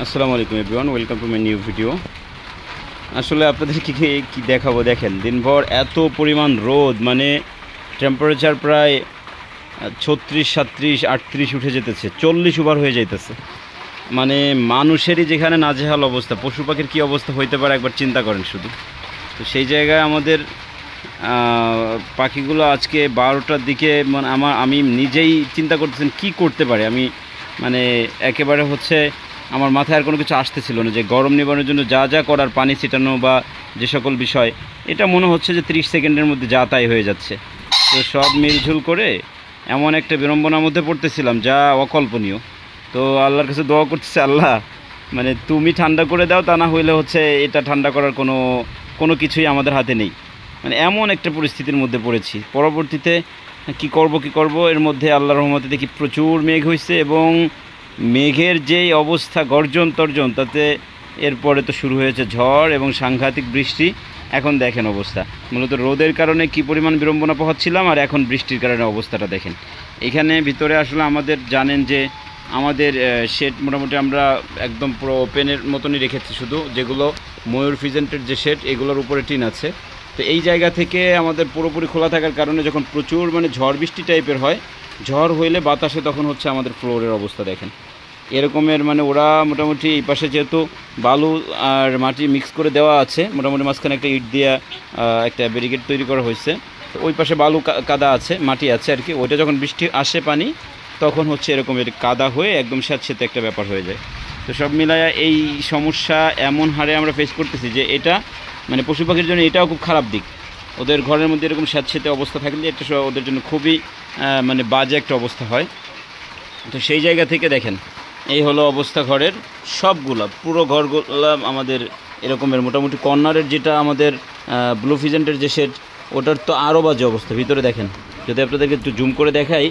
আসসালামু আলাইকুম everyone, welcome to my new video. আসলে আপনাদেরকে কি দেখাবো, দেখেন দিনভর এত পরিমাণ রোদ, মানে টেম্পারেচার প্রায় 36, 37, 38 উঠে যেতেছে, 40 ওভার হয়ে যাইতেছে। মানে মানুষেরই যেখানে নাজেহাল অবস্থা, পশু পাখির কী অবস্থা হইতে পারে একবার চিন্তা করেন শুধু। তো সেই জায়গায় আমাদের পাখিগুলো আজকে 12টার দিকে, মানে আমি নিজেই চিন্তা করতেছেন কি করতে পারে। আমি মানে একেবারে আমার মাথায় আর কোনো কিছু আসতেছিল না যে গরম নিবারণের জন্য যা যা করার, পানি ছিটানো বা যে সকল বিষয়, এটা মনে হচ্ছে যে 30 সেকেন্ডের মধ্যে যা তাই হয়ে যাচ্ছে। তো সব মিলঝুল করে এমন একটা বিড়ম্বনার মধ্যে পড়তেছিলাম যা অকল্পনীয়। তো আল্লাহর কাছে দোয়া করতেছি, আল্লাহ মানে তুমি ঠান্ডা করে দাও, তা না হইলে এটা ঠান্ডা করার কোনো কিছুই আমাদের হাতে নেই। মানে এমন একটা পরিস্থিতির মধ্যে পড়েছি। পরবর্তীতে কি করব এর মধ্যে আল্লাহর রহমতে দেখি প্রচুর মেঘ হয়েছে, এবং মেঘের যেই অবস্থা, গর্জন তর্জন, তাতে এরপরে তো শুরু হয়েছে ঝড় এবং সাংঘাতিক বৃষ্টি। এখন দেখেন অবস্থা, মূলত রোদের কারণে কি পরিমাণ বিড়ম্বনা পোহাচ্ছিলাম, আর এখন বৃষ্টির কারণে অবস্থাটা দেখেন। এখানে ভিতরে আসলে আমাদের জানেন যে আমাদের শেড মোটামুটি আমরা একদম পুরো ওপেনের মতনই রেখেছি, শুধু যেগুলো ময়ূর ফিজেন্টের যে শেড, এগুলোর উপরে টিন আছে। তো এই জায়গা থেকে আমাদের পুরোপুরি খোলা থাকার কারণে যখন প্রচুর মানে ঝড় বৃষ্টি টাইপের হয়, ঝড় হইলে বাতাসে, তখন আমাদের ফ্লোরের অবস্থা দেখেন এরকমের। মানে ওরা মোটামুটি এই পাশে যেহেতু বালু আর মাটি মিক্স করে দেওয়া আছে, মোটামুটি মাঝখানে একটা ইট দিয়ে একটা ব্যারিকেড তৈরি করা হয়েছে। তো ওই পাশে বালু কাদা আছে, মাটি আছে আর কি। ওইটা যখন বৃষ্টি আসে পানি, তখন এরকমের কাদা হয়ে একদম স্যাঁতসেঁতে একটা ব্যাপার হয়ে যায়। তো সব মিলায়া এই সমস্যা এমন হারে আমরা ফেস করতেছি যে এটা মানে পশু পাখির জন্য এটাও খুব খারাপ দিক। ওদের ঘরের মধ্যে এরকম স্যাঁতসেঁতে অবস্থা থাকলে এটা ওদের জন্য খুবই মানে বাজে একটা অবস্থা হয়। তো সেই জায়গা থেকে দেখেন এই হলো অবস্থা ঘরের সবগুলা, পুরো ঘরগুলা আমাদের এরকমের। মোটামুটি কর্নারের যেটা আমাদের ব্লু ফিজেন্টের যে শেড, ওটার তো আরও বাজে অবস্থা। ভিতরে দেখেন, যদি আপনাদেরকে একটু জুম করে দেখাই,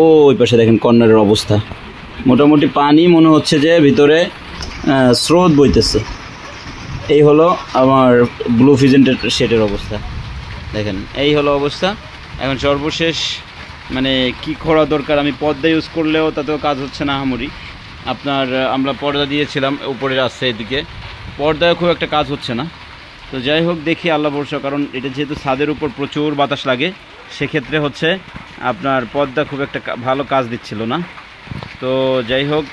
ওই পাশে দেখেন কর্নারের অবস্থা। মোটামুটি পানি মনে হচ্ছে যে ভিতরে স্রোত বইতেছে। এই হলো আমার ব্লু ফিজেন্টের শেডের অবস্থা দেখেন, এই হলো অবস্থা। এখন সর্বশেষ মানে কি করা দরকার, আমি পর্দা ইউজ করলেও তাতেও কাজ হচ্ছে না আহামরি। আমরা পর্দা দিয়েছিলাম, উপরে আসছে এদিকে, পর্দায় খুব একটা কাজ হচ্ছে না। তো যাই হোক, দেখি আল্লাহ ভরসা, কারণ এটা যেহেতু ছাদের উপর প্রচুর বাতাস লাগে, সেক্ষেত্রে আপনার পর্দা খুব একটা ভালো কাজ দিচ্ছিল না। তো যাই হোক,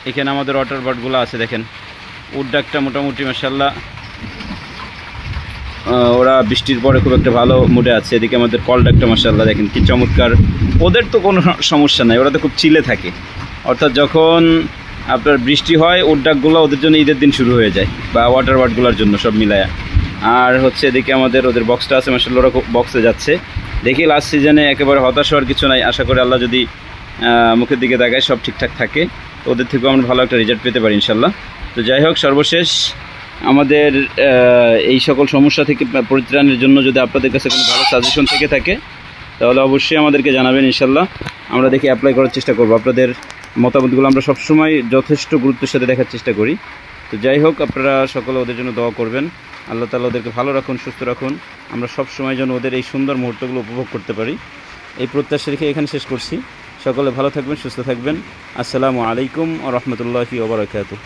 এখানে আমাদের ওয়াটার বার্ডগুলো আছে দেখেন, উডডাকটা মোটামুটি মাশাআল্লাহ ওরা বৃষ্টির পরে খুব একটা ভালো মুডে আছে। এদিকে আমাদের কলডাকটা মাশাআল্লাহ দেখেন কি চমৎকার। ওদের তো কোনো সমস্যা নাই, ওরা তো খুব চিলে থাকে। অর্থাৎ যখন আপনার বৃষ্টি হয়, উডডাকগুলো ওদের জন্য ঈদের দিন শুরু হয়ে যায়, বা ওয়াটার বার্ডগুলোর জন্য সব মিলায়া। আর এদিকে ওদের বক্সটা আছে মাশাআল্লাহ, ওরা বক্সে যাচ্ছে। দেখি লাস্ট সিজনে একেবারে হতাশ হওয়ার কিছু নাই। আশা করি আল্লাহ যদি মুখের দিকে তাকায় সব ঠিকঠাক থাকে, ওদের থেকেও আমরা ভালো একটা রেজাল্ট পেতে পারি ইনশাল্লাহ। তো যাই হোক, সর্বশেষ আমাদের এই সকল সমস্যা থেকে পরিত্রাণের জন্য যদি আপনাদের কাছে কোনো ভালো সাজেশন থেকে থাকে, তাহলে অবশ্যই আমাদেরকে জানাবেন ইনশাল্লাহ। আমরা দেখি অ্যাপ্লাই করার চেষ্টা করব। আপনাদের মতামতগুলো আমরা সবসময় যথেষ্ট গুরুত্বের সাথে দেখার চেষ্টা করি। তো যাই হোক, আপনারা সকলে ওদের জন্য দোয়া করবেন। আল্লাহ তাআলা ওদেরকে ভালো রাখুন, সুস্থ রাখুন। আমরা সবসময় যেন ওদের এই সুন্দর মুহূর্তগুলো উপভোগ করতে পারি, এই প্রত্যাশা রেখে এখানে শেষ করছি। সকলে ভালো থাকবেন, সুস্থ থাকবেন। আসসালামু আলাইকুম ওয়া রাহমাতুল্লাহি ওয়া বারাকাতুহু।